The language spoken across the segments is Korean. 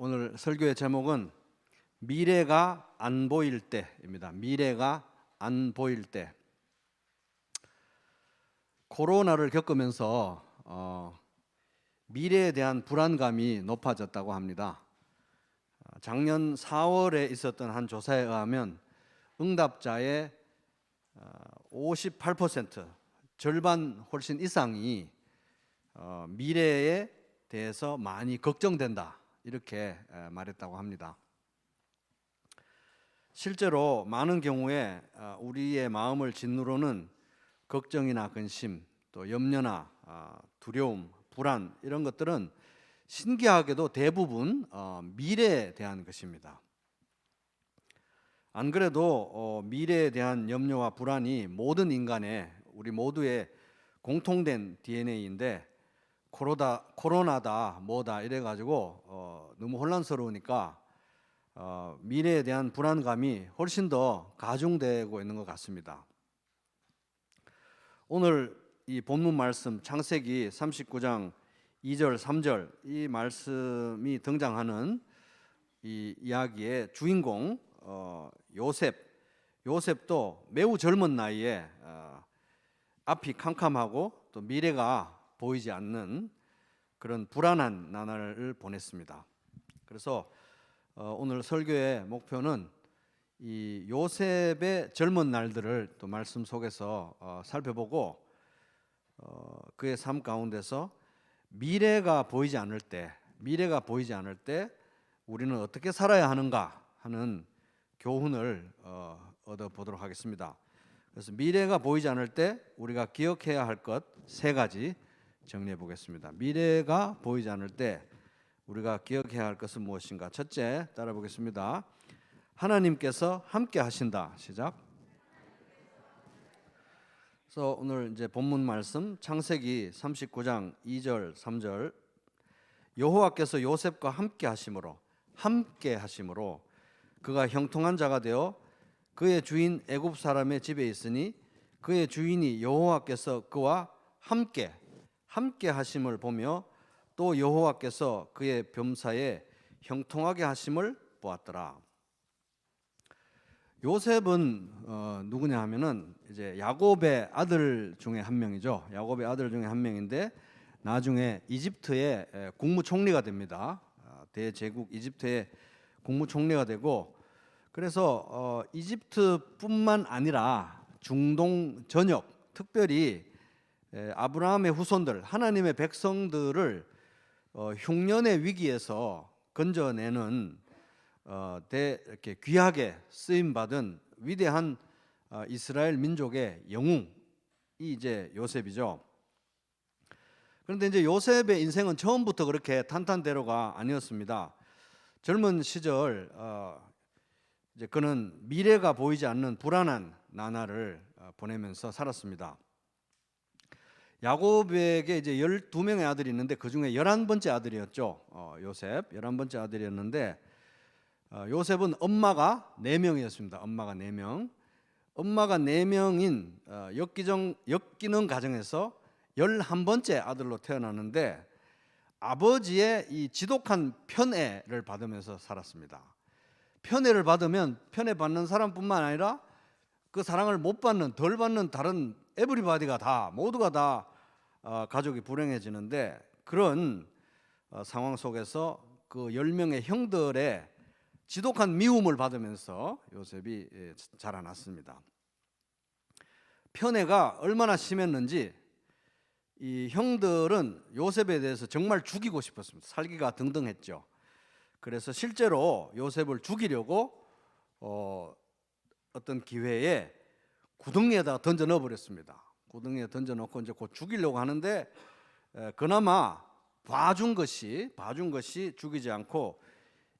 오늘 설교의 제목은 미래가 안 보일 때입니다. 미래가 안 보일 때. 코로나를 겪으면서 미래에 대한 불안감이 높아졌다고 합니다. 작년 4월에 있었던 한 조사에 의하면 응답자의 58%, 절반 훨씬 이상이 미래에 대해서 많이 걱정된다, 이렇게 말했다고 합니다. 실제로 많은 경우에 우리의 마음을 짓누르는 걱정이나 근심, 또 염려나 두려움, 불안, 이런 것들은 신기하게도 대부분 미래에 대한 것입니다. 안 그래도 미래에 대한 염려와 불안이 모든 인간의, 우리 모두의 공통된 DNA인데 코로나다 뭐다 이래가지고 너무 혼란스러우니까 미래에 대한 불안감이 훨씬 더 가중되고 있는 것 같습니다. 오늘 이 본문 말씀 창세기 39장 2절 3절 이 말씀이 등장하는 이 이야기의 주인공 요셉도 매우 젊은 나이에 앞이 캄캄하고 또 미래가 보이지 않는 그런 불안한 나날을 보냈습니다. 그래서 오늘 설교의 목표는 이 요셉의 젊은 날들을 또 말씀 속에서 살펴보고 그의 삶 가운데서 미래가 보이지 않을 때 우리는 어떻게 살아야 하는가 하는 교훈을 얻어보도록 하겠습니다. 그래서 미래가 보이지 않을 때 우리가 기억해야 할 것 3가지 정리해 보겠습니다. 미래가 보이지 않을 때 우리가 기억해야 할 것은 무엇인가? 첫째, 따라 보겠습니다. 하나님께서 함께 하신다. 시작. 그래서 오늘 이제 본문 말씀 창세기 39장 2절 3절 여호와께서 요셉과 함께 하심으로 그가 형통한 자가 되어 그의 주인 애굽 사람의 집에 있으니 그의 주인이 여호와께서 그와 함께 하심을 보며 또 여호와께서 그의 범사에 형통하게 하심을 보았더라. 요셉은 누구냐 하면은 이제 야곱의 아들 중에 한 명이죠. 야곱의 아들 중에 한 명인데 나중에 이집트의 국무총리가 됩니다. 대제국 이집트의 국무총리가 되고, 그래서 이집트뿐만 아니라 중동 전역, 특별히 아브라함의 후손들, 하나님의 백성들을 흉년의 위기에서 건져내는 이렇게 귀하게 쓰임 받은 위대한 이스라엘 민족의 영웅이 이제 요셉이죠. 그런데 이제 요셉의 인생은 처음부터 그렇게 탄탄대로가 아니었습니다. 젊은 시절 이제 그는 미래가 보이지 않는 불안한 나날을 보내면서 살았습니다. 야곱에게 이제 12명의 아들이 있는데 그 중에 11번째 아들이었죠. 요셉 11번째 아들이었는데 요셉은 엄마가 4명이었습니다. 엄마가 4명. 엄마가 4명인 역기능 가정에서 11번째 아들로 태어났는데 아버지의 이 지독한 편애를 받으면서 살았습니다. 편애를 받으면 편애 받는 사람뿐만 아니라 그 사랑을 못 받는, 덜 받는 다른 에브리바디가 다, 모두가 다 가족이 불행해지는데, 그런 상황 속에서 그 10명의 형들의 지독한 미움을 받으면서 요셉이 자라났습니다. 편애가 얼마나 심했는지 이 형들은 요셉에 대해서 정말 죽이고 싶었습니다. 살기가 등등했죠. 그래서 실제로 요셉을 죽이려고 어떤 기회에 구덩이에다 던져 넣어버렸습니다. 구덩이에 던져 넣고 이제 곧 죽이려고 하는데 그나마 봐준 것이 죽이지 않고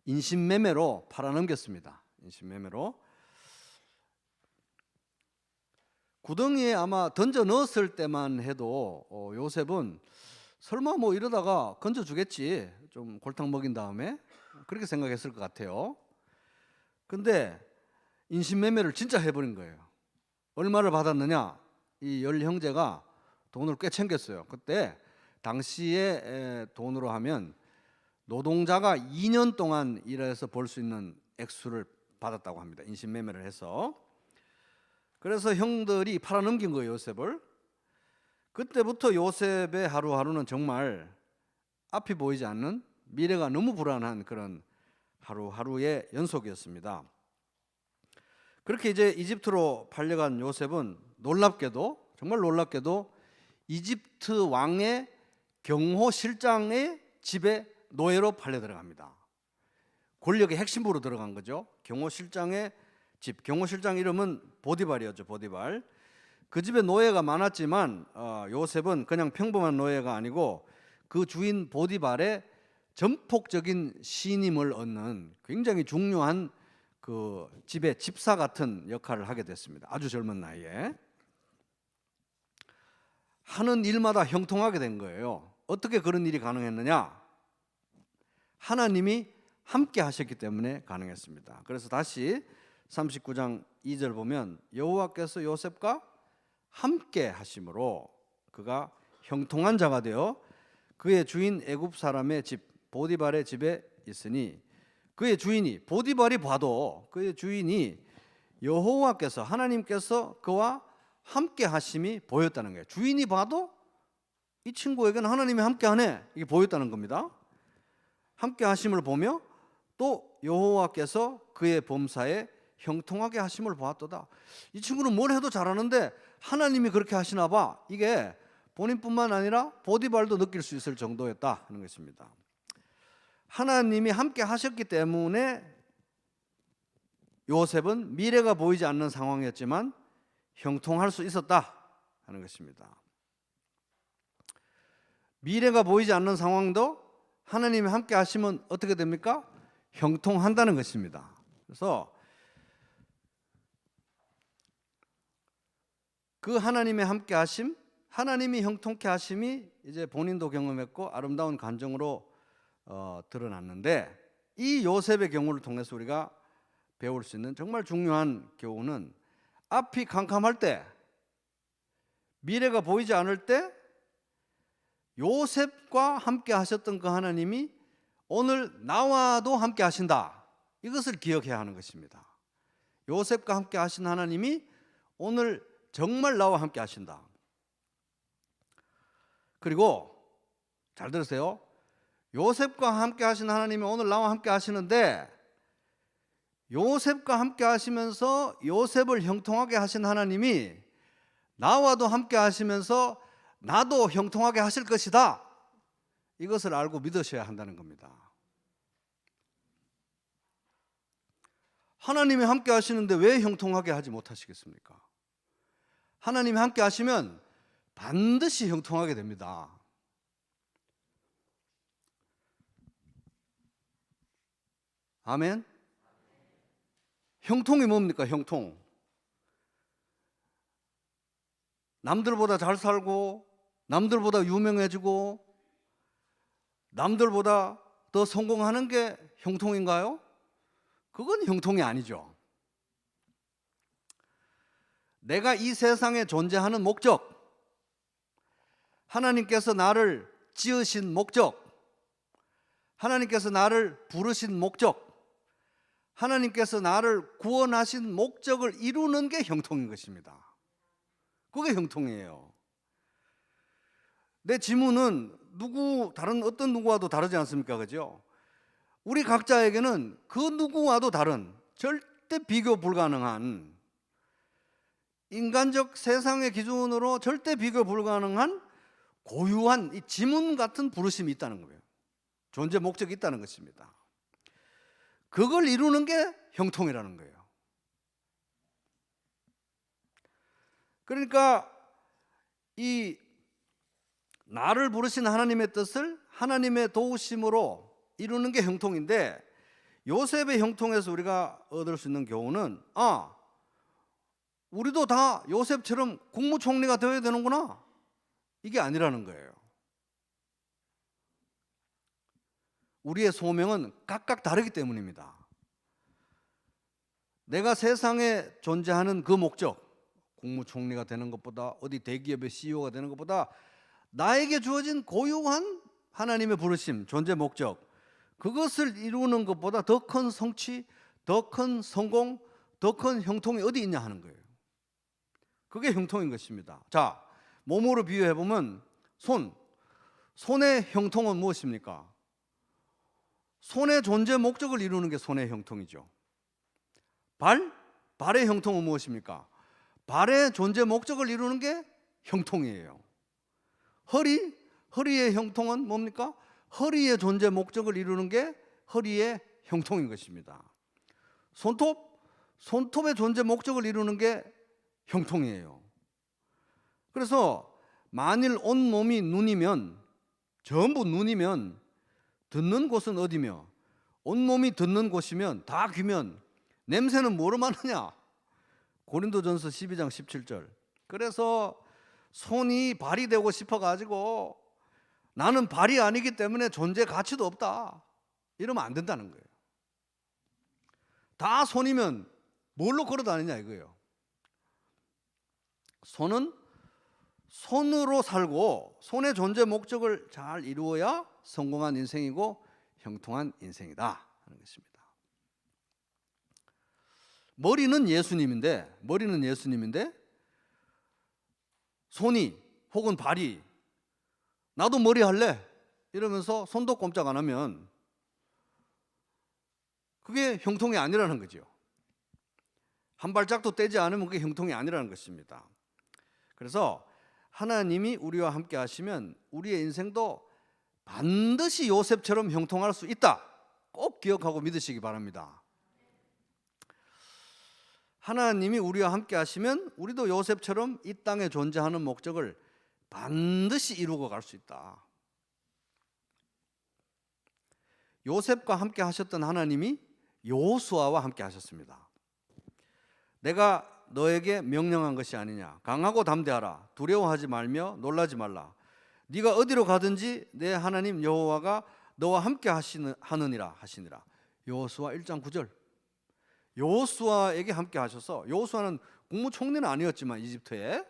인신매매로 팔아넘겼습니다. 인신매매로. 구덩이에 아마 던져 넣었을 때만 해도 요셉은 설마 뭐 이러다가 건져주겠지, 좀 골탕 먹인 다음에, 그렇게 생각했을 것 같아요. 근데 인신매매를 진짜 해버린 거예요. 얼마를 받았느냐? 이 10형제가 돈을 꽤 챙겼어요. 그때 당시에 돈으로 하면 노동자가 2년 동안 일해서 벌 수 있는 액수를 받았다고 합니다. 인신매매를 해서. 그래서 형들이 팔아넘긴 거예요, 요셉을. 그때부터 요셉의 하루하루는 정말 앞이 보이지 않는, 미래가 너무 불안한 그런 하루하루의 연속이었습니다. 그렇게 이제 이집트로 팔려간 요셉은 놀랍게도, 정말 놀랍게도 이집트 왕의 경호실장의 집에 노예로 팔려 들어갑니다. 권력의 핵심부로 들어간 거죠. 경호실장의 집, 경호실장 이름은 보디발이었죠. 보디발. 그 집에 노예가 많았지만 요셉은 그냥 평범한 노예가 아니고 그 주인 보디발의 전폭적인 신임을 얻는 굉장히 중요한 그 집의 집사 같은 역할을 하게 됐습니다. 아주 젊은 나이에. 하는 일마다 형통하게 된 거예요. 어떻게 그런 일이 가능했느냐? 하나님이 함께 하셨기 때문에 가능했습니다. 그래서 다시 39장 2절 보면 여호와께서 요셉과 함께 하심으로 그가 형통한 자가 되어 그의 주인 애굽 사람의 집 보디발의 집에 있으니 그의 주인이, 보디발이 봐도 그의 주인이 여호와께서, 하나님께서 그와 함께 하심이 보였다는 거예요. 주인이 봐도 이 친구에게는 하나님이 함께 하네, 이게 보였다는 겁니다. 함께 하심을 보며 또 여호와께서 그의 범사에 형통하게 하심을 보았도다. 이 친구는 뭘 해도 잘하는데 하나님이 그렇게 하시나 봐. 이게 본인뿐만 아니라 보디발도 느낄 수 있을 정도였다 하는 것입니다. 하나님이 함께 하셨기 때문에 요셉은 미래가 보이지 않는 상황이었지만 형통할 수 있었다 하는 것입니다. 미래가 보이지 않는 상황도 하나님이 함께 하시면 어떻게 됩니까? 형통한다는 것입니다. 그래서 그 하나님의 함께 하심, 하나님이 형통케 하심이 이제 본인도 경험했고 아름다운 간증으로 드러났는데, 이 요셉의 경우를 통해서 우리가 배울 수 있는 정말 중요한 교훈은 앞이 캄캄할 때, 미래가 보이지 않을 때 요셉과 함께 하셨던 그 하나님이 오늘 나와도 함께 하신다. 이것을 기억해야 하는 것입니다. 요셉과 함께 하신 하나님이 오늘 정말 나와 함께 하신다. 그리고 잘 들으세요. 요셉과 함께 하신 하나님이 오늘 나와 함께 하시는데, 요셉과 함께 하시면서 요셉을 형통하게 하신 하나님이 나와도 함께 하시면서 나도 형통하게 하실 것이다. 이것을 알고 믿으셔야 한다는 겁니다. 하나님이 함께 하시는데 왜 형통하게 하지 못하시겠습니까? 하나님이 함께 하시면 반드시 형통하게 됩니다. 아멘. 형통이 뭡니까? 형통. 남들보다 잘 살고, 남들보다 유명해지고, 남들보다 더 성공하는 게 형통인가요? 그건 형통이 아니죠. 내가 이 세상에 존재하는 목적, 하나님께서 나를 지으신 목적, 하나님께서 나를 부르신 목적, 하나님께서 나를 구원하신 목적을 이루는 게 형통인 것입니다. 그게 형통이에요. 내 지문은 다른 어떤 누구와도 다르지 않습니까? 그죠? 우리 각자에게는 그 누구와도 다른, 절대 비교 불가능한, 인간적 세상의 기준으로 절대 비교 불가능한 고유한 이 지문 같은 부르심이 있다는 거예요. 존재 목적이 있다는 것입니다. 그걸 이루는 게 형통이라는 거예요. 그러니까 이 나를 부르신 하나님의 뜻을 하나님의 도우심으로 이루는 게 형통인데, 요셉의 형통에서 우리가 얻을 수 있는 교훈은 우리도 다 요셉처럼 국무총리가 되어야 되는구나, 이게 아니라는 거예요. 우리의 소명은 각각 다르기 때문입니다. 내가 세상에 존재하는 그 목적, 국무총리가 되는 것보다, 어디 대기업의 CEO가 되는 것보다 나에게 주어진 고유한 하나님의 부르심, 존재 목적, 그것을 이루는 것보다 더 큰 성취, 더 큰 성공, 더 큰 형통이 어디 있냐 하는 거예요. 그게 형통인 것입니다. 자, 몸으로 비유해 보면 손의 형통은 무엇입니까? 손의 존재 목적을 이루는 게 손의 형통이죠. 발의 형통은 무엇입니까? 발의 존재 목적을 이루는 게 형통이에요. 허리의 형통은 뭡니까? 허리의 존재 목적을 이루는 게 허리의 형통인 것입니다. 손톱의 존재 목적을 이루는 게 형통이에요. 그래서 만일 온몸이 눈이면, 전부 눈이면 듣는 곳은 어디며, 온몸이 듣는 곳이면, 다 귀면 냄새는 뭐로 맡느냐? 고린도전서 12장 17절. 그래서 손이 발이 되고 싶어가지고 나는 발이 아니기 때문에 존재 가치도 없다, 이러면 안 된다는 거예요. 다 손이면 뭘로 걸어 다니냐 이거예요. 손은 손으로 살고 손의 존재 목적을 잘 이루어야 성공한 인생이고 형통한 인생이다 하는 것입니다. 머리는 예수님인데 손이 혹은 발이 나도 머리 할래 이러면서 손도 꼼짝 안 하면 그게 형통이 아니라는 거죠. 한 발짝도 떼지 않으면 그게 형통이 아니라는 것입니다. 그래서 하나님이 우리와 함께 하시면 우리의 인생도 반드시 요셉처럼 형통할 수 있다, 꼭 기억하고 믿으시기 바랍니다. 하나님이 우리와 함께 하시면 우리도 요셉처럼 이 땅에 존재하는 목적을 반드시 이루고 갈 수 있다. 요셉과 함께 하셨던 하나님이 여호수아와 함께 하셨습니다. 내가 너에게 명령한 것이 아니냐, 강하고 담대하라, 두려워하지 말며 놀라지 말라, 네가 어디로 가든지 내 하나님 여호와가 너와 함께 하느니라 하시니라. 여호수아 1장 9절. 여호수아에게 함께 하셔서, 여호수아는 국무총리는 아니었지만 이집트에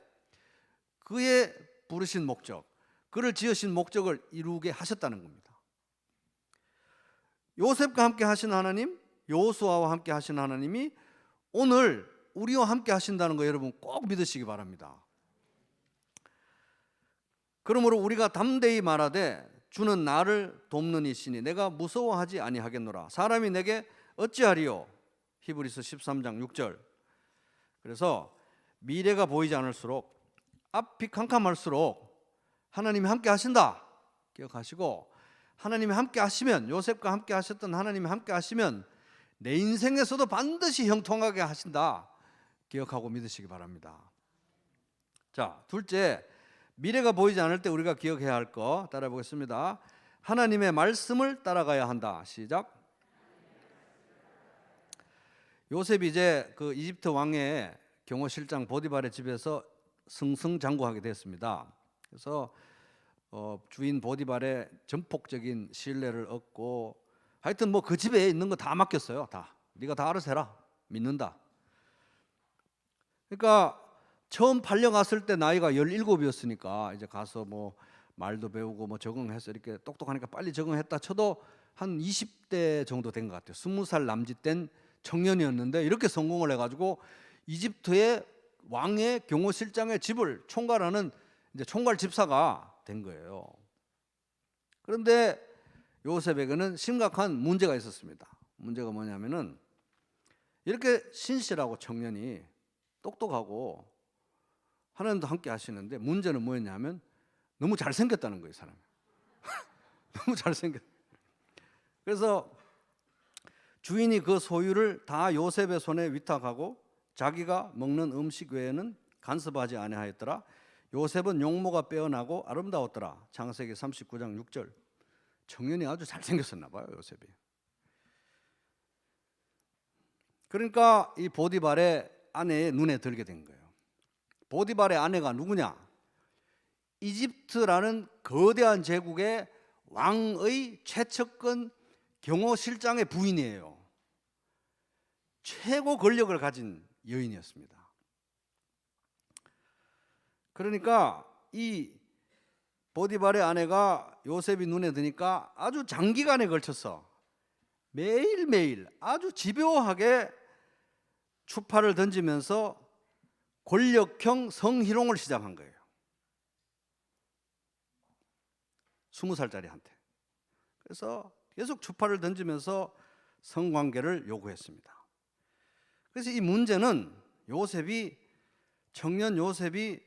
그의 부르신 목적, 그를 지으신 목적을 이루게 하셨다는 겁니다. 요셉과 함께 하신 하나님, 여호수아와 함께 하신 하나님이 오늘 우리와 함께 하신다는 거 여러분 꼭 믿으시기 바랍니다. 그러므로 우리가 담대히 말하되 주는 나를 돕는 이시니 내가 무서워하지 아니하겠노라. 사람이 내게 어찌하리요? 히브리서 13장 6절. 그래서 미래가 보이지 않을수록, 앞이 캄캄할수록 하나님이 함께 하신다 기억하시고, 하나님이 함께 하시면, 요셉과 함께 하셨던 하나님이 함께 하시면 내 인생에서도 반드시 형통하게 하신다 기억하고 믿으시기 바랍니다. 자, 둘째, 미래가 보이지 않을 때 우리가 기억해야 할 거 따라 보겠습니다. 하나님의 말씀을 따라가야 한다. 시작. 요셉이 이제 그 이집트 왕의 경호실장 보디발의 집에서 승승장구하게 됐습니다. 그래서 주인 보디발의 전폭적인 신뢰를 얻고, 하여튼 뭐 그 집에 있는 거 다 맡겼어요. 다 네가 다 알아서 해라, 믿는다. 그러니까 처음 팔려갔을 때 나이가 17이었으니까 이제 가서 뭐 말도 배우고 뭐 적응해서 이렇게 똑똑하니까 빨리 적응했다 쳐도 한 20대 정도 된 것 같아요. 20살 남짓된 청년이었는데 이렇게 성공을 해가지고 이집트의 왕의 경호실장의 집을 총괄하는 이제 총괄 집사가 된 거예요. 그런데 요셉에게는 심각한 문제가 있었습니다. 문제가 뭐냐면은, 이렇게 신실하고 청년이 똑똑하고 하나님도 함께 하시는데 문제는 뭐였냐면 너무 잘생겼다는 거예요, 사람이. 너무 잘생겼. 그래서 주인이 그 소유를 다 요셉의 손에 위탁하고 자기가 먹는 음식 외에는 간섭하지 아니하였더라. 요셉은 용모가 빼어나고 아름다웠더라. 창세기 39장 6절. 청년이 아주 잘생겼었나 봐요, 요셉이. 그러니까 이 보디발의 아내의 눈에 들게 된 거예요. 보디발의 아내가 누구냐? 이집트라는 거대한 제국의 왕의 최측근 경호실장의 부인이에요. 최고 권력을 가진 여인이었습니다. 그러니까 이 보디발의 아내가 요셉이 눈에 드니까 아주 장기간에 걸쳐서 매일매일 아주 집요하게 추파를 던지면서 권력형 성희롱을 시작한 거예요. 20살짜리한테. 그래서 계속 추파를 던지면서 성관계를 요구했습니다. 그래서 이 문제는 청년 요셉이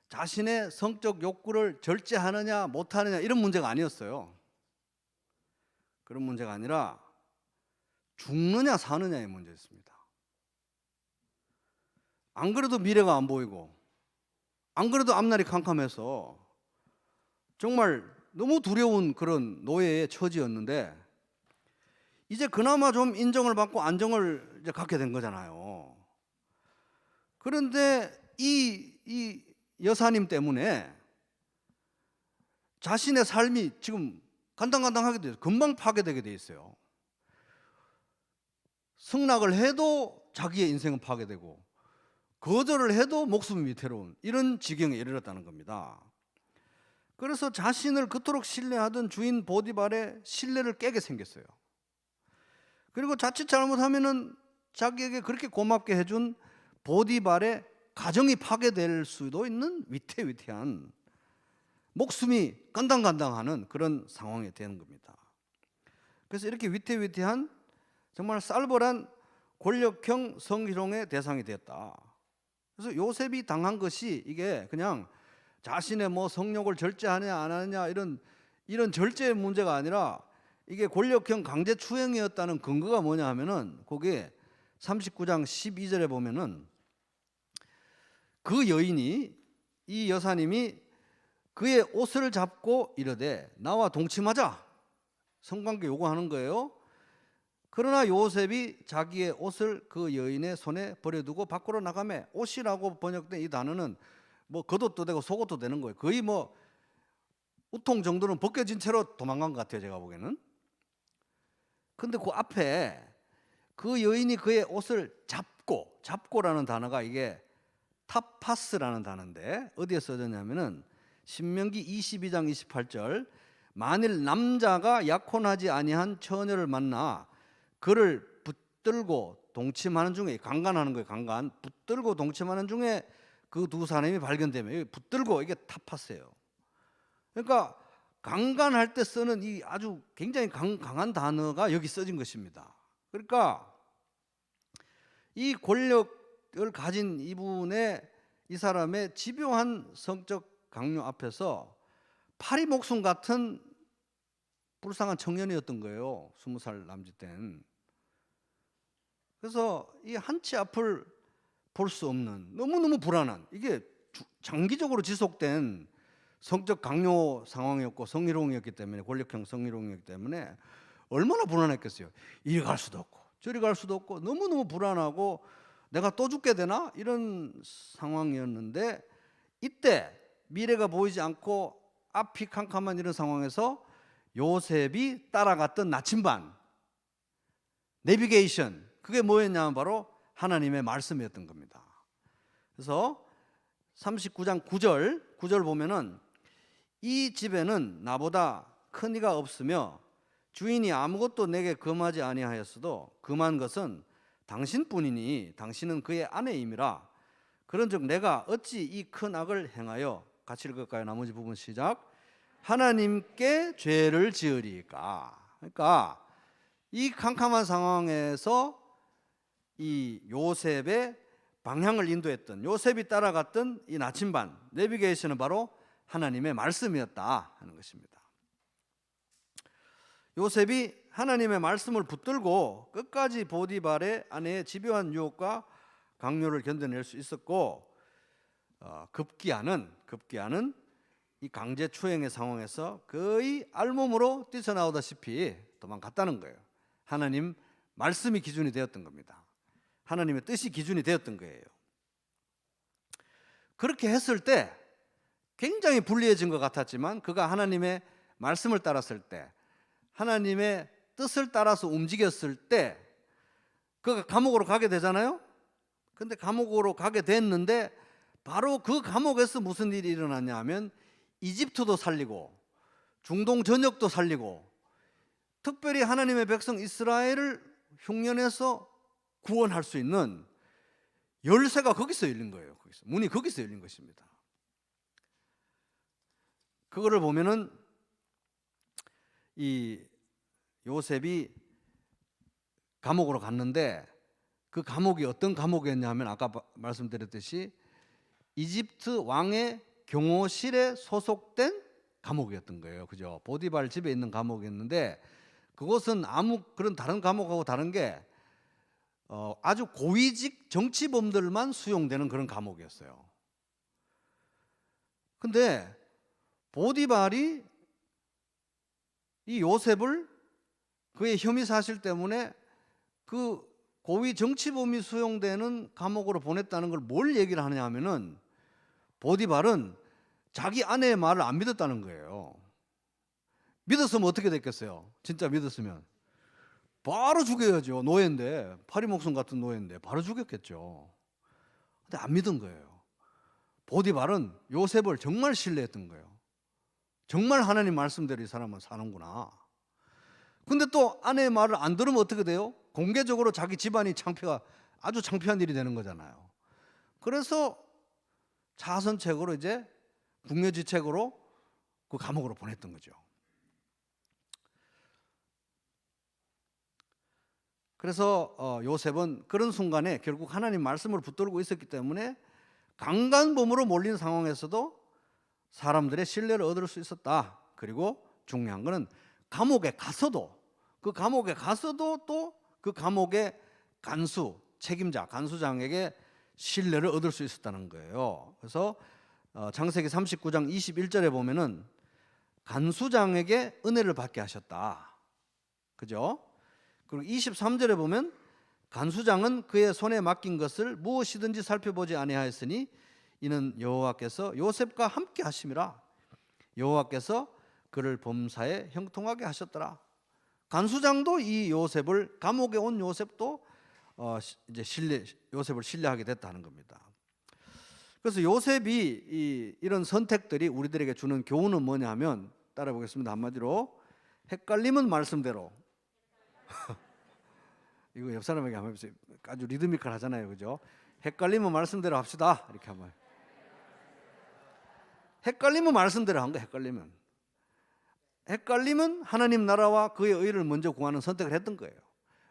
자신의 성적 욕구를 절제하느냐 못하느냐 이런 문제가 아니었어요. 그런 문제가 아니라 죽느냐 사느냐의 문제였습니다. 안 그래도 미래가 안 보이고 안 그래도 앞날이 캄캄해서 정말 너무 두려운 그런 노예의 처지였는데 이제 그나마 좀 인정을 받고 안정을 이제 갖게 된 거잖아요. 그런데 이 여사님 때문에 자신의 삶이 지금 간당간당하게 돼요. 금방 파괴되게 돼 있어요. 승낙을 해도 자기의 인생은 파괴되고 거절을 해도 목숨이 위태로운 이런 지경에 이르렀다는 겁니다. 그래서 자신을 그토록 신뢰하던 주인 보디발의 신뢰를 깨게 생겼어요. 그리고 자칫 잘못하면은 자기에게 그렇게 고맙게 해준 보디발의 가정이 파괴될 수도 있는 위태위태한 목숨이 간당간당하는 그런 상황이 되는 겁니다. 그래서 이렇게 위태위태한 정말 쌀벌한 권력형 성희롱의 대상이 되었다. 그래서 요셉이 당한 것이 이게 그냥 자신의 뭐 성욕을 절제하느냐 안 하느냐 이런 절제의 문제가 아니라 이게 권력형 강제추행이었다는 근거가 뭐냐 하면은 거기에 39장 12절에 보면은 그 여인이 이 여사님이 그의 옷을 잡고 이르되 나와 동침하자 성관계 요구하는 거예요. 그러나 요셉이 자기의 옷을 그 여인의 손에 버려두고 밖으로 나가매 옷이라고 번역된 이 단어는 뭐 겉옷도 되고 속옷도 되는 거예요. 거의 뭐 우통 정도는 벗겨진 채로 도망간 것 같아요, 제가 보기에는. 근데 그 앞에 그 여인이 그의 옷을 잡고라는 단어가 이게 타파스라는 단어인데 어디에 써졌냐면은 신명기 22장 28절 만일 남자가 약혼하지 아니한 처녀를 만나 그를 붙들고 동침하는 중에 강간하는 거예요. 강간 붙들고 동침하는 중에 그 두 사람이 발견되면 붙들고 이게 타파스예요. 그러니까 강간할 때 쓰는 이 아주 굉장히 강한 단어가 여기 써진 것입니다. 그러니까 이 권력을 가진 이 사람의 집요한 성적 강요 앞에서 파리 목숨 같은 불쌍한 청년이었던 거예요. 20살 남짓 된. 그래서 이 한치 앞을 볼 수 없는 너무너무 불안한 이게 장기적으로 지속된 성적 강요 상황이었고 성희롱이었기 때문에 권력형 성희롱이었기 때문에 얼마나 불안했겠어요. 이리 갈 수도 없고 저리 갈 수도 없고 너무너무 불안하고 내가 또 죽게 되나 이런 상황이었는데 이때 미래가 보이지 않고 앞이 캄캄한 이런 상황에서 요셉이 따라갔던 나침반 내비게이션 그게 뭐였냐면 바로 하나님의 말씀이었던 겁니다. 그래서 39장 9절 보면은 이 집에는 나보다 큰 이가 없으며 주인이 아무것도 내게 금하지 아니하였어도 금한 것은 당신뿐이니 당신은 그의 아내임이라. 그런즉 내가 어찌 이 큰 악을 행하여 같이 읽을까요? 나머지 부분 시작. 하나님께 죄를 지으리까. 그러니까 이 캄캄한 상황에서 이 요셉의 방향을 인도했던 요셉이 따라갔던 이 나침반 내비게이션은 바로 하나님의 말씀이었다 하는 것입니다. 요셉이 하나님의 말씀을 붙들고 끝까지 보디발의 아내의 집요한 유혹과 강요를 견뎌낼 수 있었고 급기야는 이 강제추행의 상황에서 거의 알몸으로 뛰쳐나오다시피 도망갔다는 거예요. 하나님 말씀이 기준이 되었던 겁니다. 하나님의 뜻이 기준이 되었던 거예요. 그렇게 했을 때 굉장히 불리해진 것 같았지만 그가 하나님의 말씀을 따랐을 때 하나님의 뜻을 따라서 움직였을 때 그가 감옥으로 가게 되잖아요. 근데 감옥으로 가게 됐는데 바로 그 감옥에서 무슨 일이 일어났냐 하면 이집트도 살리고 중동 전역도 살리고 특별히 하나님의 백성 이스라엘을 흉년에서 구원할 수 있는 열쇠가 거기서 열린 거예요. 문이 거기서 열린 것입니다. 그거를 보면은 이 요셉이 감옥으로 갔는데 그 감옥이 어떤 감옥이었냐면 아까 말씀드렸듯이 이집트 왕의 경호실에 소속된 감옥이었던 거예요. 그죠? 보디발 집에 있는 감옥이었는데 그것은 아무 그런 다른 감옥하고 다른 게 아주 고위직 정치범들만 수용되는 그런 감옥이었어요. 근데 보디발이 이 요셉을 그의 혐의 사실 때문에 그 고위 정치범이 수용되는 감옥으로 보냈다는 걸 뭘 얘기를 하느냐 하면은 보디발은 자기 아내의 말을 안 믿었다는 거예요. 믿었으면 어떻게 됐겠어요? 진짜 믿었으면 바로 죽여야죠. 노예인데, 파리 목숨 같은 노예인데 바로 죽였겠죠. 근데 안 믿은 거예요. 보디발은 요셉을 정말 신뢰했던 거예요. 정말 하나님 말씀대로 이 사람은 사는구나. 근데 또 아내의 말을 안 들으면 어떻게 돼요? 공개적으로 자기 집안이 아주 창피한 일이 되는 거잖아요. 그래서 자선책으로 이제 궁여지책으로 그 감옥으로 보냈던 거죠. 그래서 요셉은 그런 순간에 결국 하나님 말씀을 붙들고 있었기 때문에 강간범으로 몰린 상황에서도 사람들의 신뢰를 얻을 수 있었다. 그리고 중요한 거는 감옥에 가서도 또 그 감옥의 간수, 책임자, 간수장에게 신뢰를 얻을 수 있었다는 거예요. 그래서 창세기 39장 21절에 보면은 간수장에게 은혜를 받게 하셨다. 그죠? 그리고 23절에 보면 간수장은 그의 손에 맡긴 것을 무엇이든지 살펴보지 아니하였으니 이는 여호와께서 요셉과 함께 하심이라. 여호와께서 그를 범사에 형통하게 하셨더라. 간수장도 이 요셉을, 감옥에 온 요셉도 이제 요셉을 신뢰하게 됐다는 겁니다. 그래서 요셉이 이런 선택들이 우리들에게 주는 교훈은 뭐냐면, 따라 보겠습니다. 한마디로 헷갈림은 말씀대로. 이거 옆 사람에게 한번 해보세요. 아주 리드미컬하잖아요, 그죠? 헷갈림은 말씀대로 합시다. 이렇게 한번. 헷갈림은 말씀대로 한 거예요. 헷갈림은 하나님 나라와 그의 의를 먼저 구하는 선택을 했던 거예요.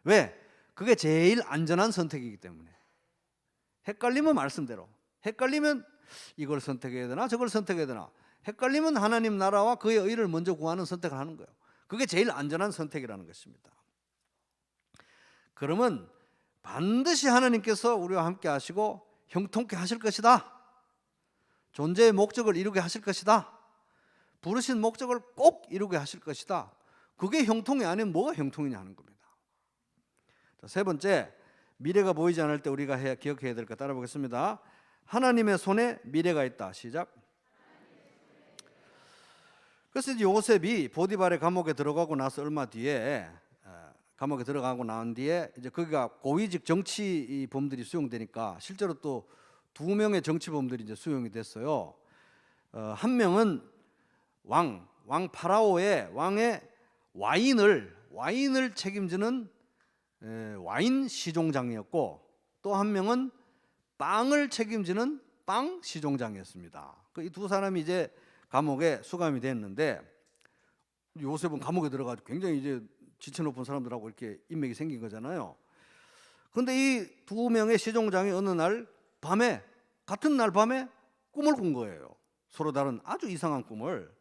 왜? 그게 제일 안전한 선택이기 때문에. 헷갈림은 말씀대로. 헷갈리면 이걸 선택해야 되나 저걸 선택해야 되나. 헷갈리면 하나님 나라와 그의 의를 먼저 구하는 선택을 하는 거예요. 그게 제일 안전한 선택이라는 것입니다. 그러면 반드시 하나님께서 우리와 함께 하시고 형통케 하실 것이다. 존재의 목적을 이루게 하실 것이다. 부르신 목적을 꼭 이루게 하실 것이다. 그게 형통이 아니면 뭐가 형통이냐 하는 겁니다. 자, 세 번째, 미래가 보이지 않을 때 우리가 기억해야 될 것 따라 보겠습니다. 하나님의 손에 미래가 있다. 시작. 그래서 이제 요셉이 보디발의 감옥에 들어가고 나서 얼마 뒤에 감옥에 들어가고 난 뒤에 이제 거기가 고위직 정치범들이 수용되니까 실제로 또 2명의 정치범들이 이제 수용이 됐어요. 한 명은 왕 파라오의 왕의 와인을 책임지는 와인 시종장이었고, 또 한 명은 빵을 책임지는 빵 시종장이었습니다. 이 두 사람이 이제 감옥에 수감이 됐는데, 요셉은 감옥에 들어가지고 굉장히 이제 지체 높은 사람들하고 이렇게 인맥이 생긴 거잖아요. 그런데 이 2명의 시종장이 어느 날 밤에, 같은 날 밤에 꿈을 꾼 거예요. 서로 다른 아주 이상한 꿈을.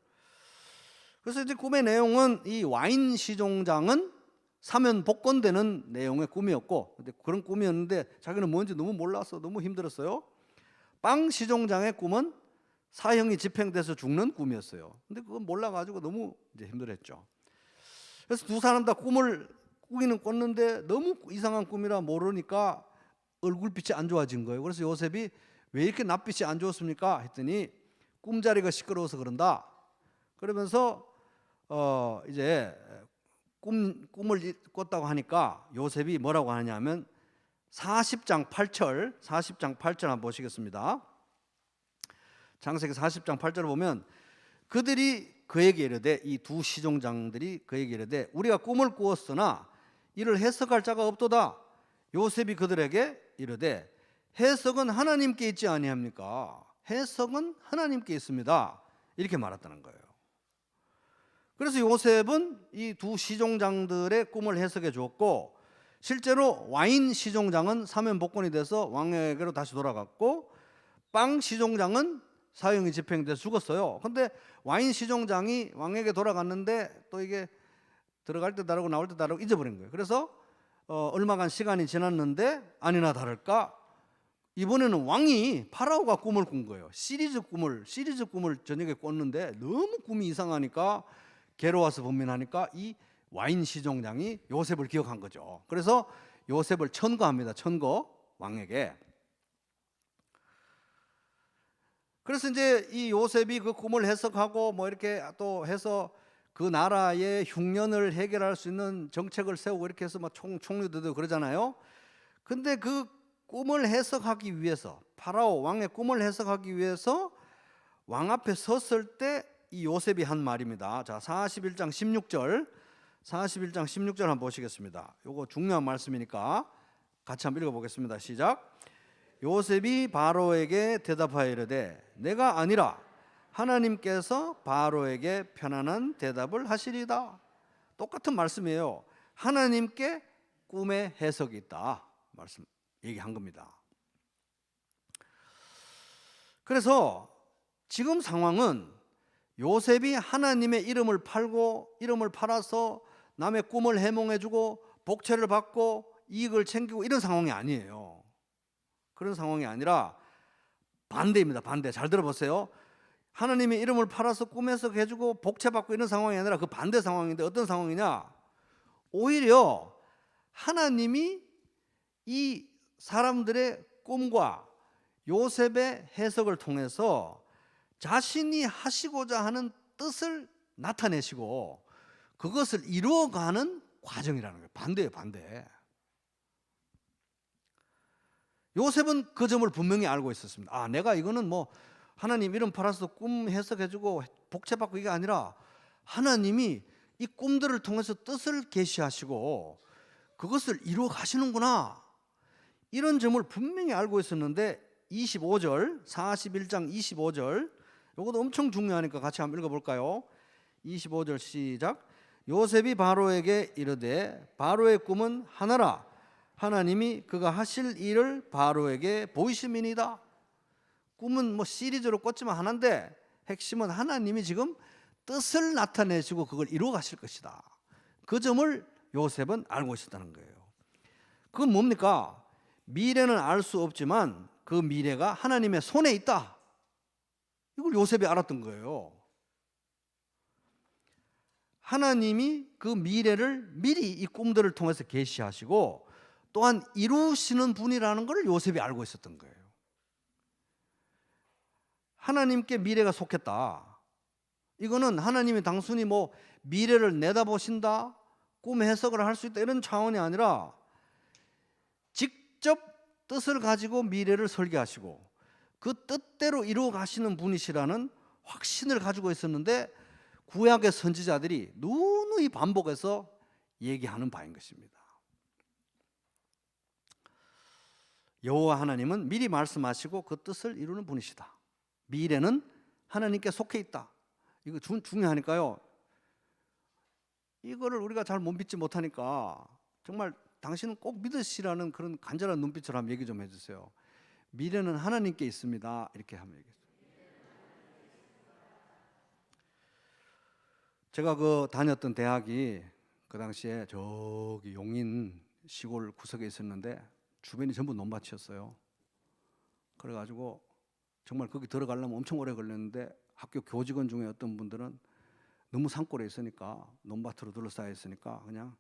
그래서 이제 꿈의 내용은 이 와인 시종장은 사면 복권되는 내용의 꿈이었고, 근데 그런 꿈이었는데 자기는 뭔지 너무 몰라서 너무 힘들었어요. 빵 시종장의 꿈은 사형이 집행돼서 죽는 꿈이었어요. 근데 그건 몰라가지고 너무 이제 힘들었죠. 그래서 두 사람 다 꿈을 꾸기는 꿨는데 너무 이상한 꿈이라 모르니까 얼굴빛이 안 좋아진 거예요. 그래서 요셉이 왜 이렇게 낯빛이 안 좋습니까? 했더니 꿈자리가 시끄러워서 그런다. 그러면서 이제 꿈을 꿨다고 하니까 요셉이 뭐라고 하냐면 40장 8절 한번 보시겠습니다. 창세기 40장 8절 보면 그들이 그에게 이르되, 이 두 시종장들이 그에게 이르되 우리가 꿈을 꾸었으나 이를 해석할 자가 없도다. 요셉이 그들에게 이르되 해석은 하나님께 있지 아니합니까? 해석은 하나님께 있습니다. 이렇게 말했다는 거예요. 그래서 요셉은 이 두 시종장들의 꿈을 해석해 주었고, 실제로 와인 시종장은 사면복권이 돼서 왕에게로 다시 돌아갔고, 빵 시종장은 사형이 집행돼서 죽었어요. 근데 와인 시종장이 왕에게 돌아갔는데 또 이게 들어갈 때 다르고 나올 때 다르고 잊어버린 거예요. 그래서 얼마간 시간이 지났는데 아니나 다를까 이번에는 왕이 파라오가 꿈을 꾼 거예요. 시리즈 꿈을 저녁에 꿨는데 너무 꿈이 이상하니까 괴로워서 번민하니까 이 와인 시종장이 요셉을 기억한 거죠. 그래서 요셉을 천거합니다. 천거, 왕에게. 그래서 이제 이 요셉이 그 꿈을 해석하고 뭐 이렇게 또 해서 그 나라의 흉년을 해결할 수 있는 정책을 세우고 이렇게 해서 막 총리들도 그러잖아요. 근데 그 꿈을 해석하기 위해서, 파라오 왕의 꿈을 해석하기 위해서 왕 앞에 섰을 때 이 요셉이 한 말입니다. 자, 41장 16절 한번 보시겠습니다. 요거 중요한 말씀이니까 같이 한번 읽어보겠습니다. 시작. 요셉이 바로에게 대답하여 이르되 내가 아니라 하나님께서 바로에게 편안한 대답을 하시리다. 똑같은 말씀이에요. 하나님께 꿈의 해석이 있다 말씀 얘기한 겁니다. 그래서 지금 상황은 요셉이 하나님의 이름을 팔아서 남의 꿈을 해몽해주고 복채를 받고 이익을 챙기고 이런 상황이 아니에요. 그런 상황이 아니라 반대입니다. 반대. 잘 들어보세요. 하나님의 이름을 팔아서 꿈 해석해주고 복채 받고 이런 상황이 아니라 그 반대 상황인데, 어떤 상황이냐? 오히려 하나님이 이 사람들의 꿈과 요셉의 해석을 통해서 자신이 하시고자 하는 뜻을 나타내시고 그것을 이루어가는 과정이라는 거예요. 반대예요, 반대. 요셉은 그 점을 분명히 알고 있었습니다. 아, 내가 이거는 뭐 하나님 이름 팔아서 꿈 해석해주고 복채받고 이게 아니라 하나님이 이 꿈들을 통해서 뜻을 계시하시고 그것을 이루어 가시는구나, 이런 점을 분명히 알고 있었는데 41장 25절 이것도 엄청 중요하니까 같이 한번 읽어볼까요? 25절 시작. 요셉이 바로에게 이르되 바로의 꿈은 하나라. 하나님이 그가 하실 일을 바로에게 보이심이니이다. 꿈은 뭐 시리즈로 꽂지만 하나인데 핵심은 하나님이 지금 뜻을 나타내시고 그걸 이루어 가실 것이다. 그 점을 요셉은 알고 있었다는 거예요. 그건 뭡니까? 미래는 알 수 없지만 그 미래가 하나님의 손에 있다. 이걸 요셉이 알았던 거예요. 하나님이 그 미래를 미리 이 꿈들을 통해서 계시하시고 또한 이루시는 분이라는 걸 요셉이 알고 있었던 거예요. 하나님께 미래가 속했다. 이거는 하나님이 단순히 뭐 미래를 내다보신다, 꿈 해석을 할 수 있다 이런 차원이 아니라 직접 뜻을 가지고 미래를 설계하시고 그 뜻대로 이루어 가시는 분이시라는 확신을 가지고 있었는데 구약의 선지자들이 누누이 반복해서 얘기하는 바인 것입니다. 여호와 하나님은 미리 말씀하시고 그 뜻을 이루는 분이시다. 미래는 하나님께 속해 있다. 이거 중요하니까요. 이거를 우리가 잘 못 믿지 못하니까 정말 당신은 꼭 믿으시라는 그런 간절한 눈빛으로 한번 얘기 좀 해주세요. 미래는 하나님께 있습니다. 이렇게 한번 얘기했어요. 제가 그 다녔던 대학이 그 당시에 저기 용인 시골 구석에 있었는데 주변이 전부 논밭이었어요. 그래가지고 정말 거기 들어가려면 엄청 오래 걸렸는데 학교 교직원 중에 어떤 분들은 너무 산골에 있으니까 논밭으로 둘러싸여 있으니까 그냥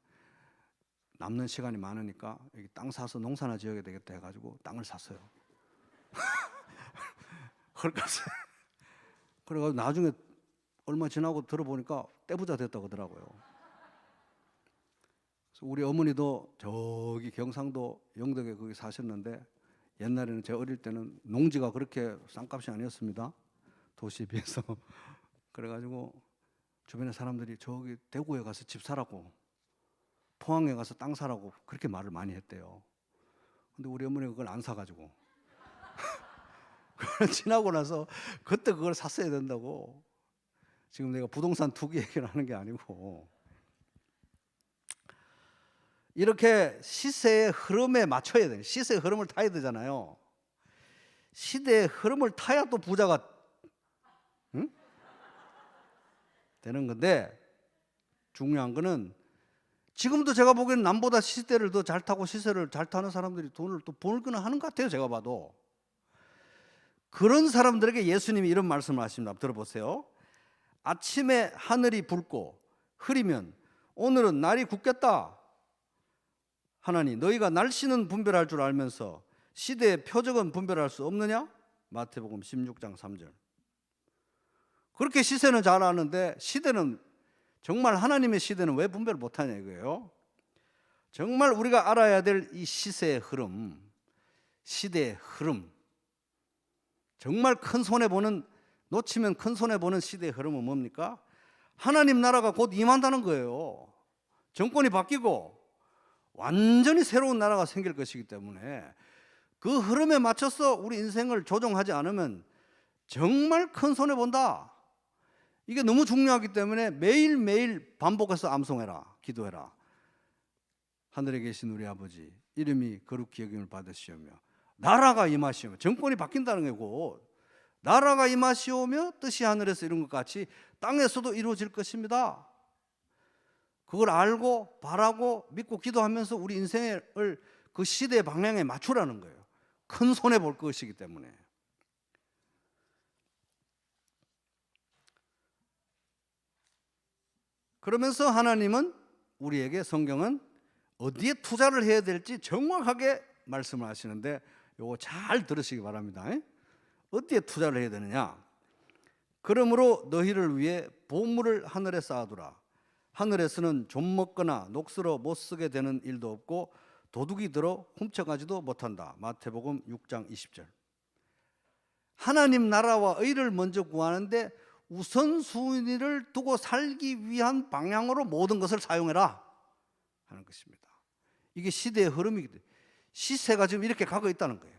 남는 시간이 많으니까 여기 땅 사서 농사나 지어야 되겠다 해가지고 땅을 샀어요. 헐값에. 그래가지고 나중에 얼마 지나고 들어보니까 떼부자 됐다고 하더라고요. 그래서 우리 어머니도 저기 경상도 영덕에 거기 사셨는데 옛날에는 제 어릴 때는 농지가 그렇게 싼 값이 아니었습니다. 도시에 비해서. 그래가지고 주변에 사람들이 저기 대구에 가서 집 사라고, 포항에 가서 땅 사라고 그렇게 말을 많이 했대요. 근데 우리 어머니가 그걸 안 사가지고 그걸 지나고 나서 그때 그걸 샀어야 된다고. 지금 내가 부동산 투기 얘기를 하는 게 아니고, 이렇게 시세의 흐름에 맞춰야 돼요. 시세의 흐름을 타야 되잖아요. 시대의 흐름을 타야 또 부자가 되는 건데, 중요한 거는 지금도 제가 보기에는 남보다 시대를 더 잘 타고 시세를 잘 타는 사람들이 돈을 또 벌거나 하는 것 같아요. 제가 봐도. 그런 사람들에게 예수님이 이런 말씀을 하십니다. 들어보세요. 아침에 하늘이 붉고 흐리면 오늘은 날이 굳겠다 하나니 너희가 날씨는 분별할 줄 알면서 시대의 표적은 분별할 수 없느냐? 마태복음 16장 3절. 그렇게 시세는 잘 아는데 시대는, 정말 하나님의 시대는 왜 분별을 못하냐 이거예요. 정말 우리가 알아야 될 이 시세의 흐름, 시대의 흐름, 정말 큰 손해보는, 놓치면 큰 손해보는 시대의 흐름은 뭡니까? 하나님 나라가 곧 임한다는 거예요. 정권이 바뀌고 완전히 새로운 나라가 생길 것이기 때문에 그 흐름에 맞춰서 우리 인생을 조정하지 않으면 정말 큰 손해본다. 이게 너무 중요하기 때문에 매일매일 반복해서 암송해라, 기도해라. 하늘에 계신 우리 아버지, 이름이 거룩히 여김을 받으시오며 나라가 임하시오며, 정권이 바뀐다는 거고, 나라가 임하시오며 뜻이 하늘에서 이룬 것 같이 땅에서도 이루어질 것입니다. 그걸 알고 바라고 믿고 기도하면서 우리 인생을 그 시대의 방향에 맞추라는 거예요. 큰 손해 볼 것이기 때문에. 그러면서 하나님은 우리에게, 성경은 어디에 투자를 해야 될지 정확하게 말씀을 하시는데, 요거 잘 들으시기 바랍니다. 어디에 투자를 해야 되느냐? 그러므로 너희를 위해 보물을 하늘에 쌓아두라. 하늘에서는 좀 먹거나 녹슬어 못 쓰게 되는 일도 없고 도둑이 들어 훔쳐가지도 못한다. 마태복음 6장 20절. 하나님 나라와 의를 먼저 구하는데 우선순위를 두고 살기 위한 방향으로 모든 것을 사용해라 하는 것입니다. 이게 시대의 흐름이기 때문에 시세가 지금 이렇게 가고 있다는 거예요.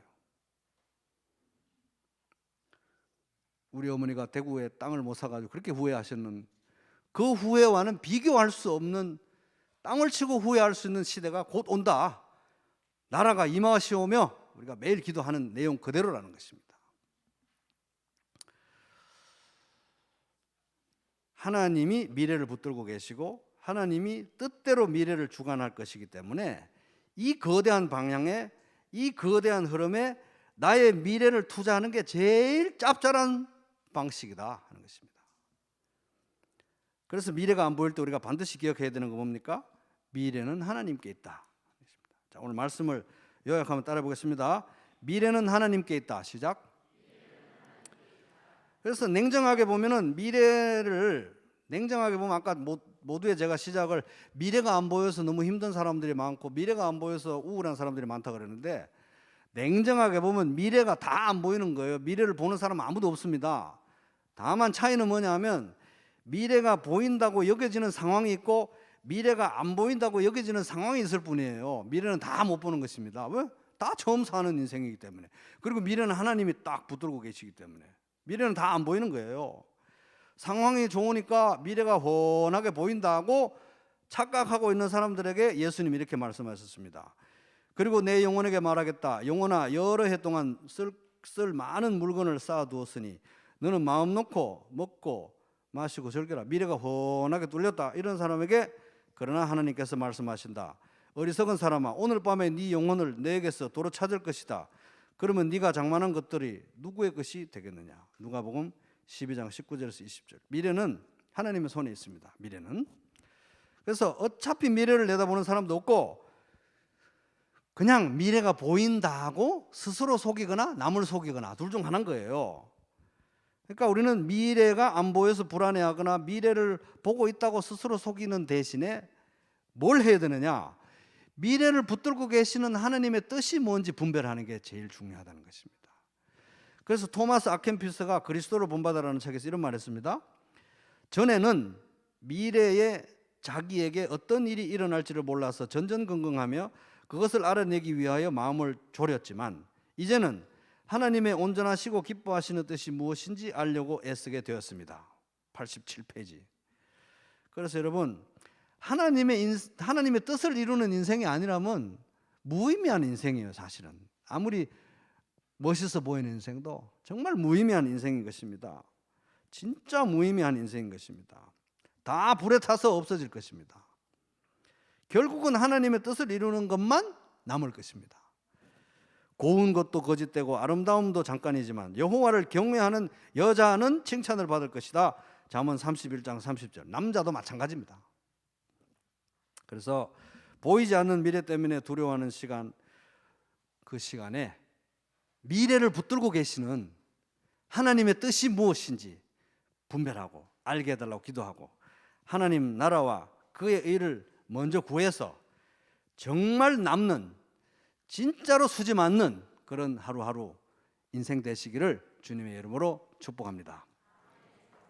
우리 어머니가 대구에 땅을 못 사가지고 그렇게 후회하셨는, 그 후회와는 비교할 수 없는, 땅을 치고 후회할 수 있는 시대가 곧 온다. 나라가 임하시오며, 우리가 매일 기도하는 내용 그대로라는 것입니다. 하나님이 미래를 붙들고 계시고 하나님이 뜻대로 미래를 주관할 것이기 때문에 이 거대한 방향에, 이 거대한 흐름에 나의 미래를 투자하는 게 제일 짭짤한 방식이다 하는 것입니다. 그래서 미래가 안 보일 때 우리가 반드시 기억해야 되는 건 뭡니까? 미래는 하나님께 있다. 자, 오늘 말씀을 요약하면 따라 보겠습니다. 미래는 하나님께 있다. 시작. 그래서 냉정하게 보면은, 미래를 냉정하게 보면, 아까 모두에 제가 시작을 미래가 안 보여서 너무 힘든 사람들이 많고 미래가 안 보여서 우울한 사람들이 많다 그랬는데, 냉정하게 보면 미래가 다 안 보이는 거예요. 미래를 보는 사람은 아무도 없습니다. 다만 차이는 뭐냐면, 미래가 보인다고 여겨지는 상황이 있고 미래가 안 보인다고 여겨지는 상황이 있을 뿐이에요. 미래는 다 못 보는 것입니다. 왜? 다 처음 사는 인생이기 때문에. 그리고 미래는 하나님이 딱 붙들고 계시기 때문에 미래는 다 안 보이는 거예요. 상황이 좋으니까 미래가 훤하게 보인다고 착각하고 있는 사람들에게 예수님이 이렇게 말씀하셨습니다. 그리고 내 영혼에게 말하겠다. 영혼아, 여러 해 동안 쓸 많은 물건을 쌓아두었으니 너는 마음 놓고 먹고 마시고 즐겨라. 미래가 훤하게 뚫렸다. 이런 사람에게, 그러나 하나님께서 말씀하신다. 어리석은 사람아, 오늘 밤에 네 영혼을 내게서 도로 찾을 것이다. 그러면 네가 장만한 것들이 누구의 것이 되겠느냐. 누가복음 12장 19절에서 20절. 미래는 하나님의 손에 있습니다. 미래는. 그래서 어차피 미래를 내다보는 사람도 없고, 그냥 미래가 보인다고 스스로 속이거나 남을 속이거나 둘 중 하나인 거예요. 그러니까 우리는 미래가 안 보여서 불안해하거나 미래를 보고 있다고 스스로 속이는 대신에 뭘 해야 되느냐? 미래를 붙들고 계시는 하나님의 뜻이 뭔지 분별하는 게 제일 중요하다는 것입니다. 그래서 토마스 아켄피스가 그리스도를 본받아라는 책에서 이런 말을 했습니다. 전에는 미래에 자기에게 어떤 일이 일어날지를 몰라서 전전긍긍하며 그것을 알아내기 위하여 마음을 졸였지만 이제는 하나님의 온전하시고 기뻐하시는 뜻이 무엇인지 알려고 애쓰게 되었습니다. 87페이지. 그래서 여러분, 하나님의 뜻을 이루는 인생이 아니라면 무의미한 인생이에요. 사실은 아무리 멋있어 보이는 인생도 정말 무의미한 인생인 것입니다. 진짜 무의미한 인생인 것입니다. 다 불에 타서 없어질 것입니다. 결국은 하나님의 뜻을 이루는 것만 남을 것입니다. 고운 것도 거짓되고 아름다움도 잠깐이지만 여호와를 경외하는 여자는 칭찬을 받을 것이다. 잠언 31장 30절. 남자도 마찬가지입니다. 그래서 보이지 않는 미래 때문에 두려워하는 시간, 그 시간에 미래를 붙들고 계시는 하나님의 뜻이 무엇인지 분별하고 알게 해달라고 기도하고 하나님 나라와 그의 의를 먼저 구해서 정말 남는, 진짜로 수지 맞는 그런 하루하루 인생 되시기를 주님의 이름으로 축복합니다.